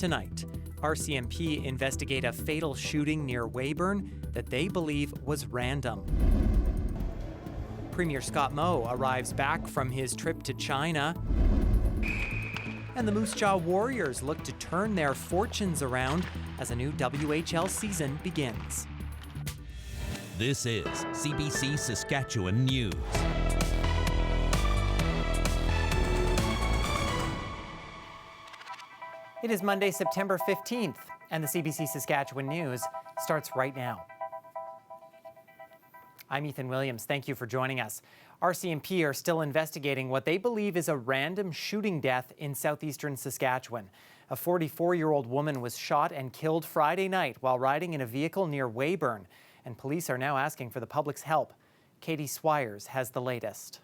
Tonight, RCMP investigate a fatal shooting near Weyburn that they believe was random. Premier Scott Moe arrives back from his trip to China. And the Moose Jaw Warriors look to turn their fortunes around as a new WHL season begins. This is CBC Saskatchewan News. It is Monday, September 15th, and the CBC Saskatchewan News starts right now. I'm Ethan Williams. Thank you for joining us. RCMP are still investigating what they believe is a random shooting death in southeastern Saskatchewan. A 44-year-old woman was shot and killed Friday night while riding in a vehicle near Weyburn, and police are now asking for the public's help. Katie Swires has the latest.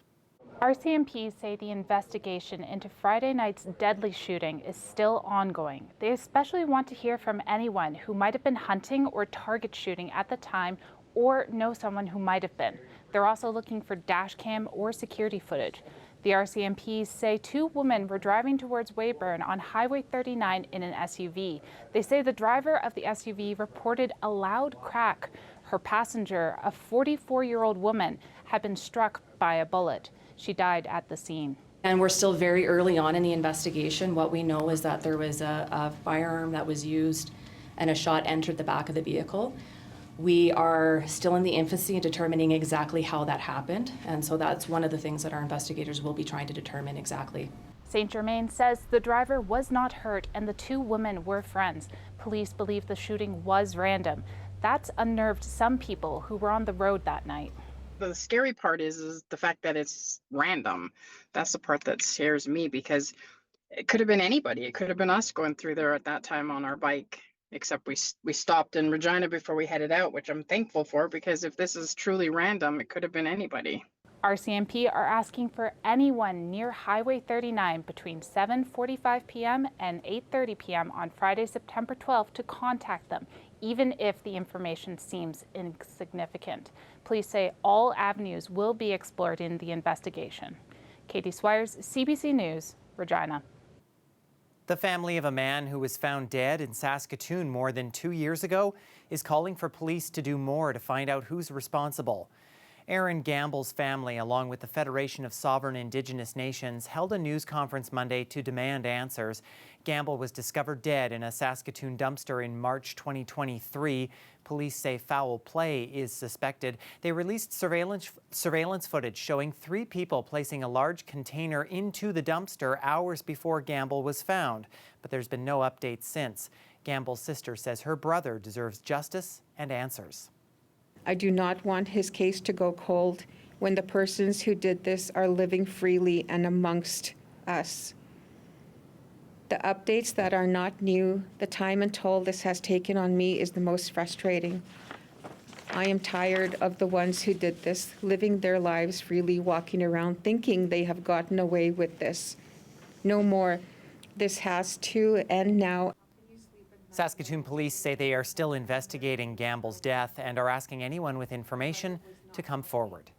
RCMP say the investigation into Friday night's deadly shooting is still ongoing. They especially want to hear from anyone who might have been hunting or target shooting at the time or know someone who might have been. They're also looking for dash cam or security footage. The RCMP say two women were driving towards Weyburn on Highway 39 in an SUV. They say the driver of the SUV reported a loud crack. Her passenger, a 44-year-old woman, had been struck by a bullet. She died at the scene. And we're still very early on in the investigation. What we know is that there was a firearm that was used and a shot entered the back of the vehicle. We are still in the infancy of determining exactly how that happened. And so that's one of the things that our investigators will be trying to determine exactly. St. Germain says the driver was not hurt and the two women were friends. Police believe the shooting was random. That's unnerved some people who were on the road that night. The scary part is the fact that it's random. That's the part that scares me, because it could have been anybody. It could have been us going through there at that time on our bike, except we stopped in Regina before we headed out, which I'm thankful for, because if this is truly random, it could have been anybody. RCMP are asking for anyone near Highway 39 between 7:45 p.m. and 8:30 p.m. on Friday, September 12th to contact them, even if the information seems insignificant. Police say all avenues will be explored in the investigation. Katie Swires, CBC News, Regina. The family of a man who was found dead in Saskatoon more than 2 years ago is calling for police to do more to find out who's responsible. Aaron Gamble's family, along with the Federation of Sovereign Indigenous Nations, held a news conference Monday to demand answers. Gamble was discovered dead in a Saskatoon dumpster in March 2023. Police say foul play is suspected. They released surveillance footage showing 3 people placing a large container into the dumpster hours before Gamble was found. But there's been no updates since. Gamble's sister says her brother deserves justice and answers. I do not want his case to go cold when the persons who did this are living freely and amongst us. The updates that are not new, the time and toll this has taken on me is the most frustrating. I am tired of the ones who did this, living their lives freely, walking around thinking they have gotten away with this. No more. This has to end now. Saskatoon police say they are still investigating Gamble's death and are asking anyone with information to come forward.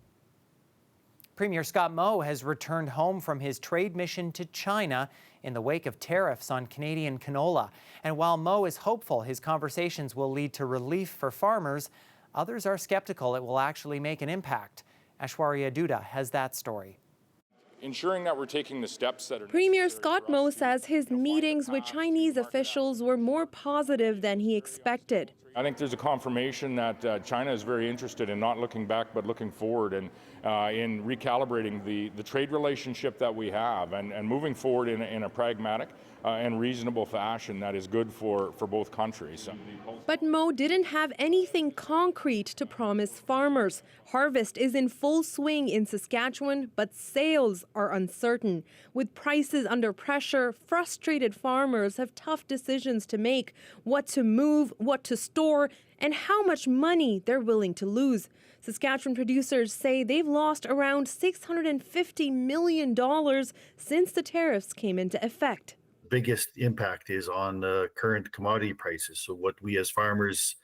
Premier Scott Moe has returned home from his trade mission to China in the wake of tariffs on Canadian canola. And while Moe is hopeful his conversations will lead to relief for farmers, others are skeptical it will actually make an impact. Aishwarya Duda has that story. Ensuring that we're taking the steps that are Premier Scott Moe says his meetings with Chinese officials were more positive than he expected. I think there's a confirmation that China is very interested in not looking back but looking forward, and in recalibrating the trade relationship that we have and moving forward in a pragmatic and reasonable fashion that is good for both countries. But Moe didn't have anything concrete to promise farmers. Harvest is in full swing in Saskatchewan, but sales are uncertain. With prices under pressure, frustrated farmers have tough decisions to make: what to move, what to store, and how much money they're willing to lose. Saskatchewan producers say they've lost around $650 million since the tariffs came into effect. Biggest impact is on the current commodity prices. So what we as farmers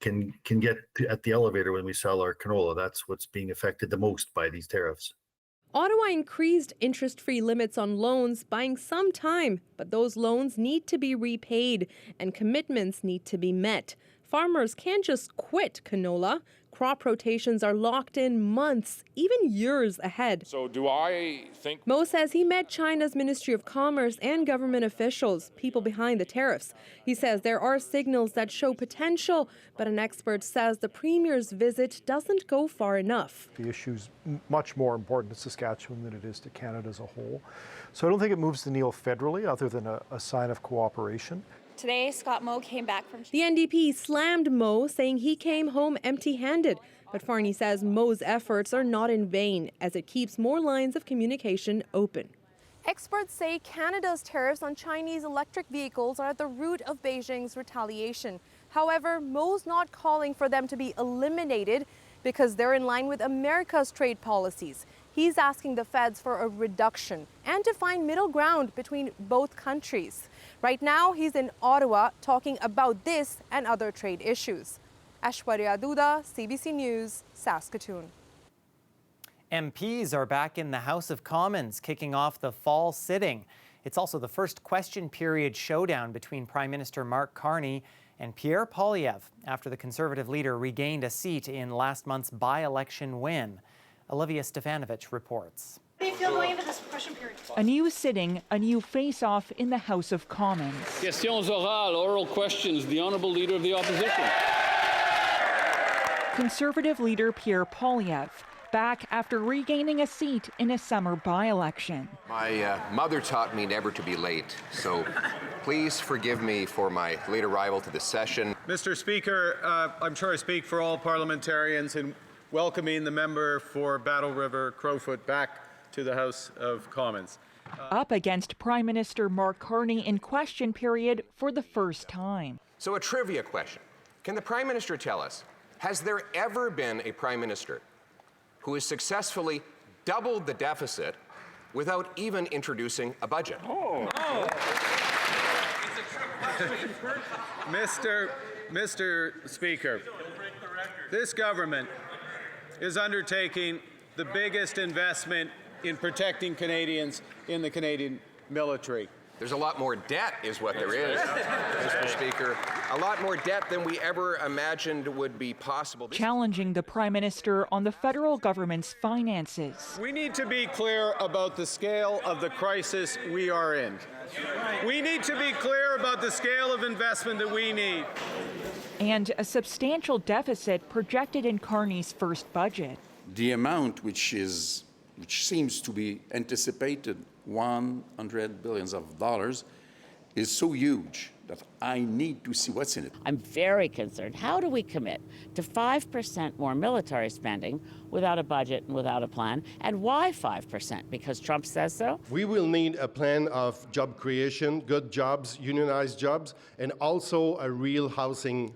can get at the elevator when we sell our canola, that's what's being affected the most by these tariffs. Ottawa increased interest-free limits on loans, buying some time, but those loans need to be repaid and commitments need to be met. Farmers can't just quit canola. Crop rotations are locked in months, even years ahead. So do I think... Moe says he met China's Ministry of Commerce and government officials, people behind the tariffs. He says there are signals that show potential, but an expert says the Premier's visit doesn't go far enough. The issue's much more important to Saskatchewan than it is to Canada as a whole. So I don't think it moves the needle federally other than a sign of cooperation. Today, Scott Moe came back from... The NDP slammed Moe, saying he came home empty-handed. But Farney says Moe's efforts are not in vain, as it keeps more lines of communication open. Experts say Canada's tariffs on Chinese electric vehicles are at the root of Beijing's retaliation. However, Moe's not calling for them to be eliminated because they're in line with America's trade policies. He's asking the feds for a reduction and to find middle ground between both countries. Right now, he's in Ottawa talking about this and other trade issues. Aishwarya Duda, CBC News, Saskatoon. MPs are back in the House of Commons, kicking off the fall sitting. It's also the first question period showdown between Prime Minister Mark Carney and Pierre Poilievre after the Conservative leader regained a seat in last month's by-election win. Olivia Stefanovich reports. How do you feel going into this question period? A new sitting, a new face-off in the House of Commons. Questions orales, oral questions, the Honourable Leader of the Opposition. Conservative leader Pierre Poilievre back after regaining a seat in a summer by-election. My mother taught me never to be late, so please forgive me for my late arrival to the session. Mr. Speaker, I'm sure I speak for all parliamentarians in welcoming the member for Battle River Crowfoot back to the House of Commons. Up against Prime Minister Mark Carney in question period for the first time. So a trivia question. Can the Prime Minister tell us, has there ever been a Prime Minister who has successfully doubled the deficit without even introducing a budget? Mr. Speaker, this government is undertaking the biggest investment in protecting Canadians in the Canadian military. There's a lot more debt is what there is, Mr. Speaker. A lot more debt than we ever imagined would be possible. Challenging the Prime Minister on the federal government's finances. We need to be clear about the scale of the crisis we are in. We need to be clear about the scale of investment that we need. And a substantial deficit projected in Carney's first budget. The amount which seems to be anticipated, $100 billion, is so huge that I need to see what's in it. I'm very concerned. How do we commit to 5% more military spending without a budget and without a plan? And why 5%? Because Trump says so? We will need a plan of job creation, good jobs, unionized jobs, and also a real housing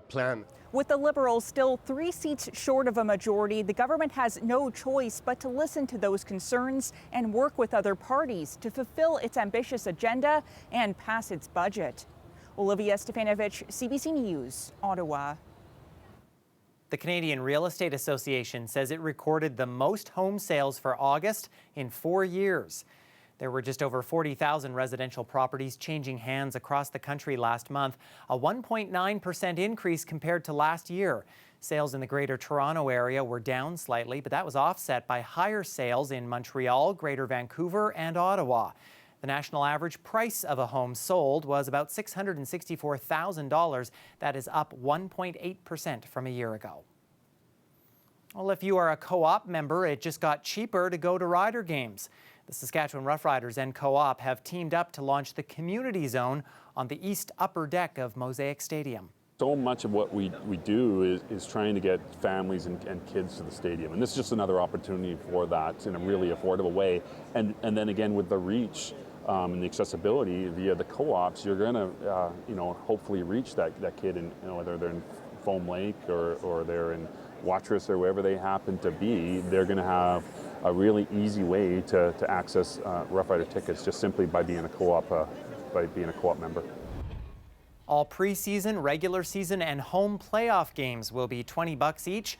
plan. With the Liberals still 3 seats short of a majority, the government has no choice but to listen to those concerns and work with other parties to fulfill its ambitious agenda and pass its budget. Olivia Stefanovich, CBC News, Ottawa. The Canadian Real Estate Association says it recorded the most home sales for August in 4 years. There were just over 40,000 residential properties changing hands across the country last month, a 1.9% increase compared to last year. Sales in the Greater Toronto area were down slightly, but that was offset by higher sales in Montreal, Greater Vancouver, and Ottawa. The national average price of a home sold was about $664,000. That is up 1.8% from a year ago. Well, if you are a co-op member, it just got cheaper to go to Rider games. The Saskatchewan Roughriders and Co-op have teamed up to launch the Community Zone on the east upper deck of Mosaic Stadium. So much of what we do is trying to get families and kids to the stadium. And this is just another opportunity for that in a really affordable way. And then again, with the reach and the accessibility via the co-ops, you're going to, hopefully reach that kid, in, whether they're in Foam Lake or they're in Watrous or wherever they happen to be. They're going to have a really easy way to access Rough Rider tickets just simply by being a co-op member. All preseason, regular season, and home playoff games will be $20 each.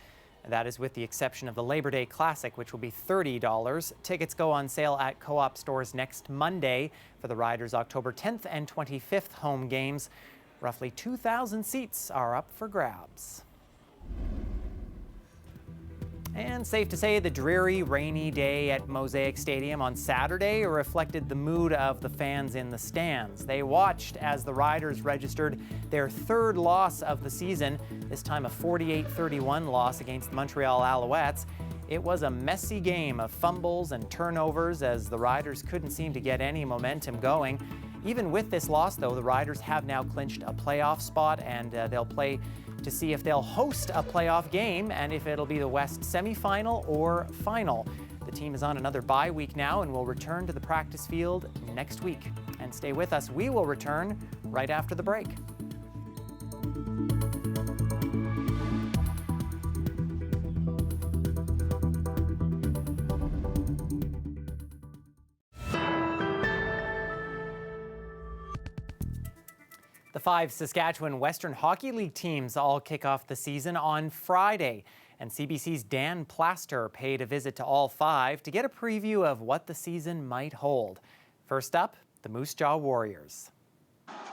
That is with the exception of the Labor Day Classic, which will be $30. Tickets go on sale at Co-op stores next Monday for the Riders' October 10th and 25th home games. Roughly 2,000 seats are up for grabs. And safe to say, the dreary, rainy day at Mosaic Stadium on Saturday reflected the mood of the fans in the stands. They watched as the Riders registered their third loss of the season, this time a 48-31 loss against the Montreal Alouettes. It was a messy game of fumbles and turnovers as the Riders couldn't seem to get any momentum going. Even with this loss, though, the Riders have now clinched a playoff spot, and they'll play to see if they'll host a playoff game and if it'll be the West semifinal or final. The team is on another bye week now and will return to the practice field next week. And stay with us. We will return right after the break. The 5 Saskatchewan Western Hockey League teams all kick off the season on Friday, and CBC's Dan Plaster paid a visit to all 5 to get a preview of what the season might hold. First up, the Moose Jaw Warriors.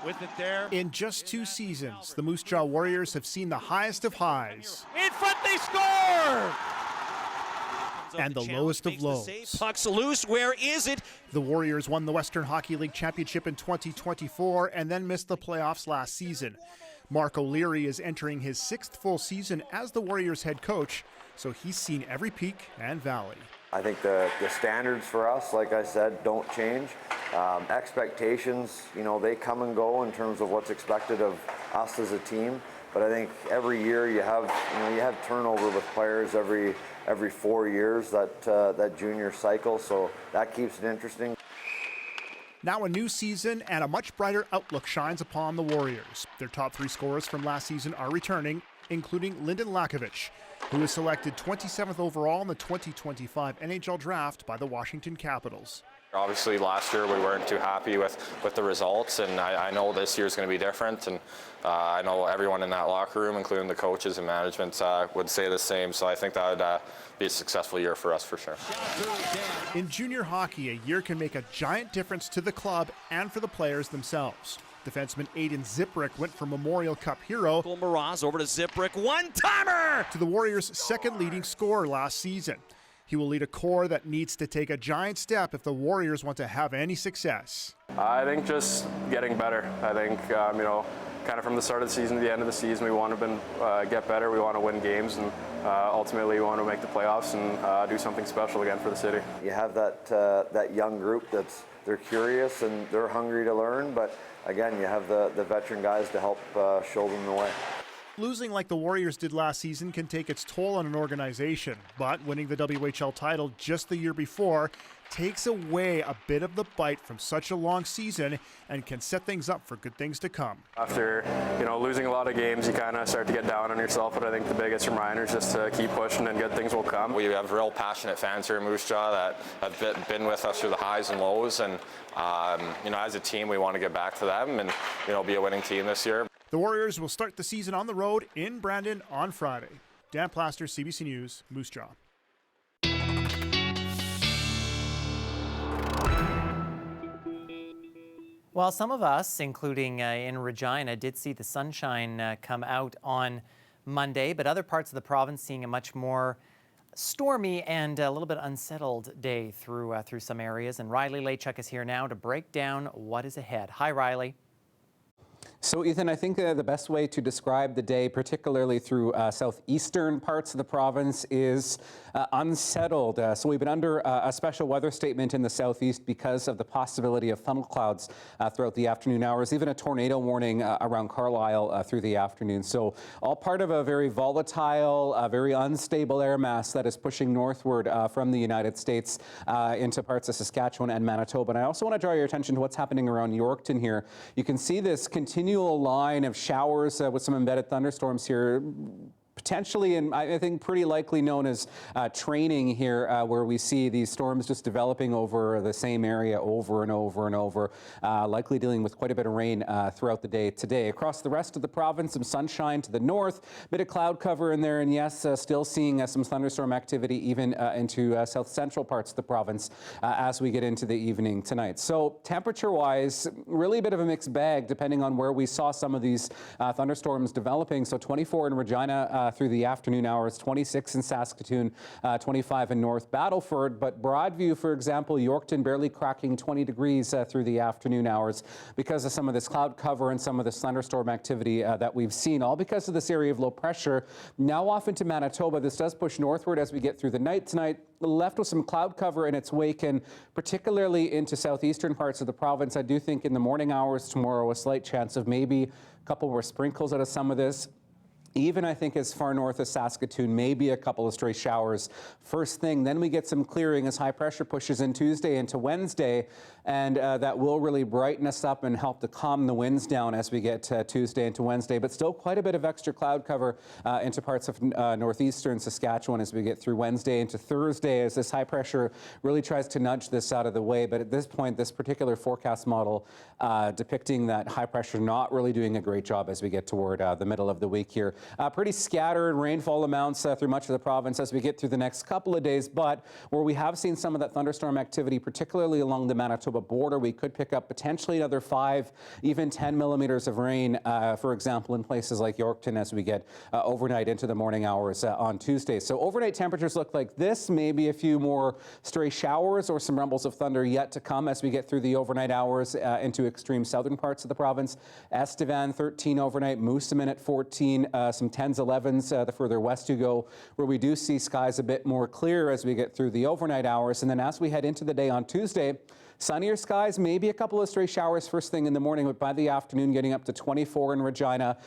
With it there. In just 2 seasons, the Moose Jaw Warriors have seen the highest of highs. In front, they score! And the lowest of lows. Puck's loose, where is it? The Warriors won the Western Hockey League Championship in 2024 and then missed the playoffs last season. Mark O'Leary is entering his 6th full season as the Warriors head coach, so he's seen every peak and valley. I think the standards for us, like I said, don't change. Expectations, they come and go in terms of what's expected of us as a team. But I think every year you have turnover with players every 4 years, that junior cycle, so that keeps it interesting. Now a new season and a much brighter outlook shines upon the Warriors. Their top 3 scorers from last season are returning, including Lyndon Lakovich, who was selected 27th overall in the 2025 NHL Draft by the Washington Capitals. Obviously, last year we weren't too happy with the results, and I know this year's going to be different, and I know everyone in that locker room, including the coaches and management, would say the same, so I think that would be a successful year for us for sure. In junior hockey, a year can make a giant difference to the club and for the players themselves. Defenseman Aiden Ziprick went from Memorial Cup hero Miraz over to Ziprick, one-timer! To the Warriors' second leading scorer last season. He will lead a core that needs to take a giant step if the Warriors want to have any success. I think just getting better. I think, kind of from the start of the season to the end of the season, we want to get better. We want to win games, and ultimately we want to make the playoffs and do something special again for the city. You have that young group they're curious and they're hungry to learn, but again, you have the veteran guys to help show them the way. Losing like the Warriors did last season can take its toll on an organization, but winning the WHL title just the year before takes away a bit of the bite from such a long season and can set things up for good things to come. After losing a lot of games, you kind of start to get down on yourself, but I think the biggest reminder is just to keep pushing and good things will come. We have real passionate fans here in Moose Jaw that have been with us through the highs and lows, and as a team we want to get back to them and be a winning team this year. The Warriors will start the season on the road in Brandon on Friday. Dan Plaster, CBC News, Moose Jaw. Well, some of us, including in Regina, did see the sunshine come out on Monday, but other parts of the province seeing a much more stormy and a little bit unsettled day through some areas. And Riley Lachuk is here now to break down what is ahead. Hi, Riley. So, Ethan, I think the best way to describe the day, particularly through southeastern parts of the province, is unsettled. So we've been under a special weather statement in the southeast because of the possibility of funnel clouds throughout the afternoon hours, even a tornado warning around Carlisle through the afternoon. So all part of a very volatile, very unstable air mass that is pushing northward from the United States into parts of Saskatchewan and Manitoba. And I also want to draw your attention to what's happening around Yorkton here. You can see this continual line of showers with some embedded thunderstorms here potentially, and I think pretty likely known as training here, where we see these storms just developing over the same area over and over and over, likely dealing with quite a bit of rain throughout the day today. Across the rest of the province, some sunshine to the north, bit of cloud cover in there, and yes, still seeing some thunderstorm activity even into south central parts of the province as we get into the evening tonight. So temperature-wise, really a bit of a mixed bag depending on where we saw some of these thunderstorms developing. So 24 in Regina through the afternoon hours, 26 in Saskatoon, 25 in North Battleford, but Broadview, for example, Yorkton barely cracking 20 degrees through the afternoon hours because of some of this cloud cover and some of this thunderstorm activity that we've seen, all because of this area of low pressure. Now off into Manitoba, this does push northward as we get through the night tonight, left with some cloud cover in its wake, and particularly into southeastern parts of the province. I do think in the morning hours tomorrow, a slight chance of maybe a couple more sprinkles out of some of this. Even I think as far north as Saskatoon, maybe a couple of stray showers first thing. Then we get some clearing as high pressure pushes in Tuesday into Wednesday, and that will really brighten us up and help to calm the winds down as we get Tuesday into Wednesday. But still quite a bit of extra cloud cover into parts of northeastern Saskatchewan as we get through Wednesday into Thursday, as this high pressure really tries to nudge this out of the way. But at this point, this particular forecast model depicting that high pressure not really doing a great job as we get toward the middle of the week here. Pretty scattered rainfall amounts through much of the province as we get through the next couple of days, but where we have seen some of that thunderstorm activity, particularly along the Manitoba border, we could pick up potentially another 5, even 10 millimeters of rain, for example, in places like Yorkton as we get overnight into the morning hours on Tuesday. So overnight temperatures look like this, maybe a few more stray showers or some rumbles of thunder yet to come as we get through the overnight hours into extreme southern parts of the province. Estevan 13 overnight, Moosomin at 14, some 10s, 11s the further west you go, where we do see skies a bit more clear as we get through the overnight hours. And then as we head into the day on Tuesday, sunnier skies, maybe a couple of stray showers first thing in the morning, but by the afternoon getting up to 24 in Regina,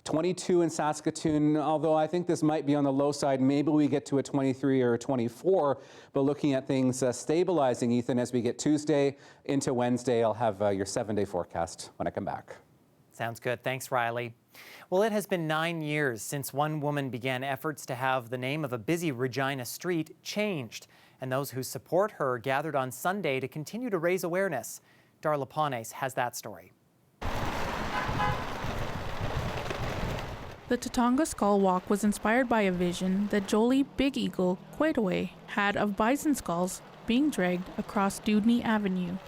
22 in Saskatoon, although I think this might be on the low side. Maybe we get to a 23 or a 24, but looking at things stabilizing, Ethan, as we get Tuesday into Wednesday. I'll have your 7-day forecast when I come back. Sounds good. Thanks, Riley. Well, it has been 9 years since one woman began efforts to have the name of a busy Regina street changed, and those who support her gathered on Sunday to continue to raise awareness. Darla Panes has that story. The Tatanga Skull Walk was inspired by a vision that Jolie Big Eagle Quaitaway had of bison skulls being dragged across Dudney Avenue.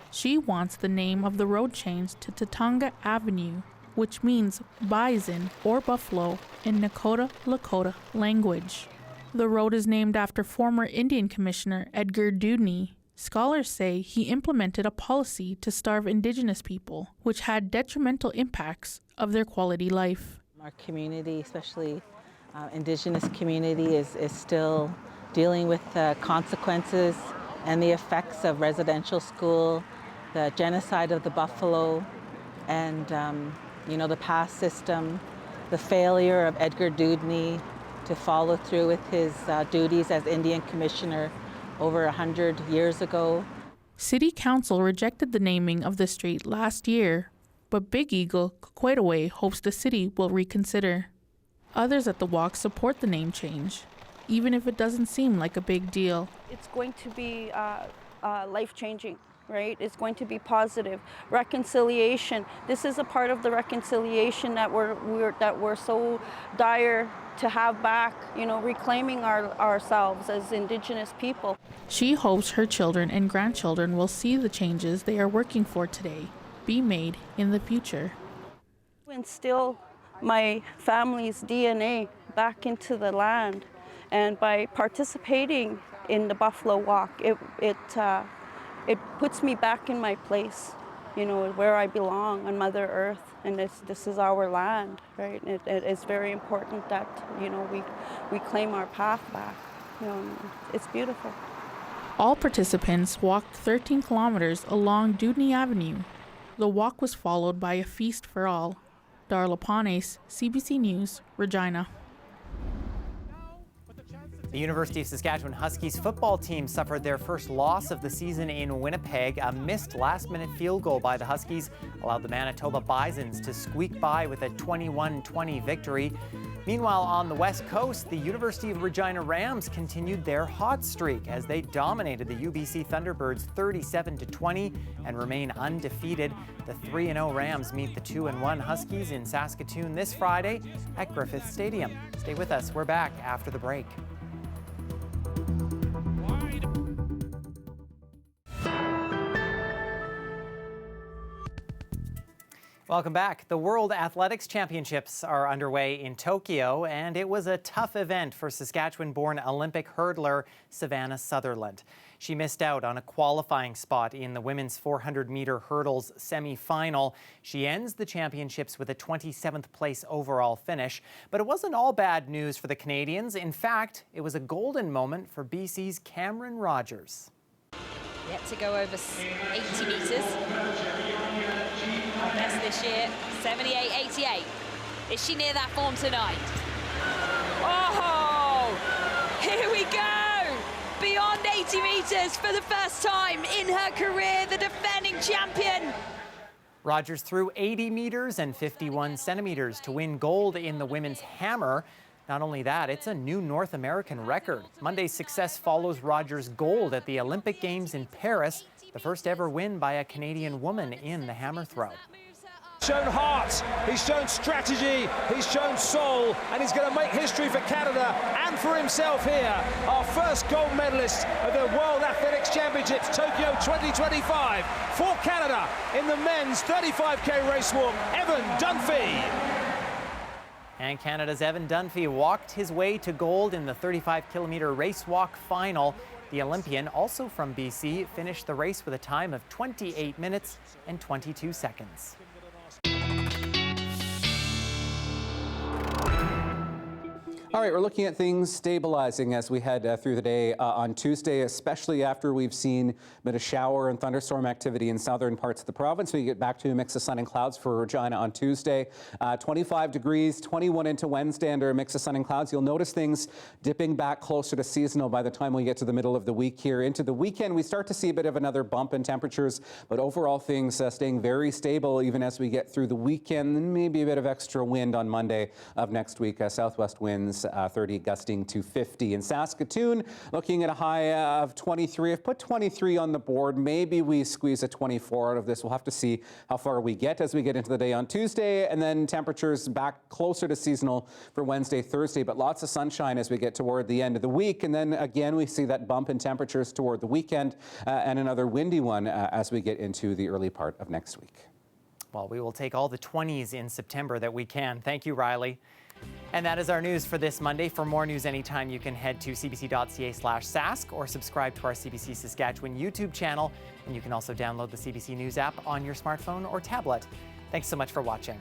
She wants the name of the road changed to Tatanga Avenue, which means bison or buffalo in Nakota Lakota language. The road is named after former Indian Commissioner Edgar Dudney. Scholars say he implemented a policy to starve Indigenous people, which had detrimental impacts of their quality life. Our community, especially Indigenous community, is still dealing with consequences and the effects of residential school, the genocide of the buffalo, and the past system, the failure of Edgar Dudney to follow through with his duties as Indian Commissioner over 100 years ago. City Council rejected the naming of the street last year, but Big Eagle Quaitaway hopes the city will reconsider. Others at the walk support the name change, even if it doesn't seem like a big deal. It's going to be life-changing, right? It's going to be positive. Reconciliation. This is a part of the reconciliation that we're so dire to have back, reclaiming ourselves as Indigenous people. She hopes her children and grandchildren will see the changes they are working for today be made in the future. Instill my family's DNA back into the land, and by participating in the Buffalo Walk, it puts me back in my place, where I belong on Mother Earth, and this is our land, right? It is very important that we claim our path back. It's beautiful. All participants walked 13 kilometers along Dudney Avenue. The walk was followed by a feast for all. Darla Panes, CBC News, Regina. The University of Saskatchewan Huskies football team suffered their first loss of the season in Winnipeg. A missed last-minute field goal by the Huskies allowed the Manitoba Bisons to squeak by with a 21-20 victory. Meanwhile, on the West Coast, the University of Regina Rams continued their hot streak as they dominated the UBC Thunderbirds 37-20 and remain undefeated. The 3-0 Rams meet the 2-1 Huskies in Saskatoon this Friday at Griffith Stadium. Stay with us. We're back after the break. Welcome back. The World Athletics Championships are underway in Tokyo, and it was a tough event for Saskatchewan-born Olympic hurdler Savannah Sutherland. She missed out on a qualifying spot in the women's 400-meter hurdles semi-final. She ends the championships with a 27th place overall finish, but it wasn't all bad news for the Canadians. In fact, it was a golden moment for BC's Cameron Rogers. Yet to go over 80 metres. Our best this year, 78.88. Is she near that form tonight? Oh, here we go! Beyond 80 metres for the first time in her career, the defending champion. Rogers threw 80 meters and 51 centimeters to win gold in the women's hammer. Not only that, it's a new North American record. Monday's success follows Rogers' gold at the Olympic Games in Paris, the first ever win by a Canadian woman in the hammer throw. Shown heart, he's shown strategy, he's shown soul, and he's going to make history for Canada and for himself here. Our first gold medalist of the World Athletics Championships, Tokyo 2025, for Canada in the men's 35K race walk, Evan Dunphy. And Canada's Evan Dunphy walked his way to gold in the 35-kilometer race walk final. The Olympian, also from BC, finished the race with a time of 28 minutes and 22 seconds. All right, we're looking at things stabilizing as we head through the day on Tuesday, especially after we've seen a bit of shower and thunderstorm activity in southern parts of the province. We get back to a mix of sun and clouds for Regina on Tuesday. 25 degrees, 21 into Wednesday under a mix of sun and clouds. You'll notice things dipping back closer to seasonal by the time we get to the middle of the week here. Into the weekend, we start to see a bit of another bump in temperatures, but overall things staying very stable even as we get through the weekend. And maybe a bit of extra wind on Monday of next week. Southwest winds 30 gusting to 50. In Saskatoon, looking at a high of 23. I've put 23 on the board. Maybe we squeeze a 24 out of this. We'll have to see how far we get as we get into the day on Tuesday, and then temperatures back closer to seasonal for Wednesday, Thursday, but lots of sunshine as we get toward the end of the week. And then again, we see that bump in temperatures toward the weekend and another windy one as we get into the early part of next week. Well, we will take all the 20s in September that we can. Thank you, Riley. And that is our news for this Monday. For more news anytime, you can head to cbc.ca/Sask or subscribe to our CBC Saskatchewan YouTube channel. And you can also download the CBC News app on your smartphone or tablet. Thanks so much for watching.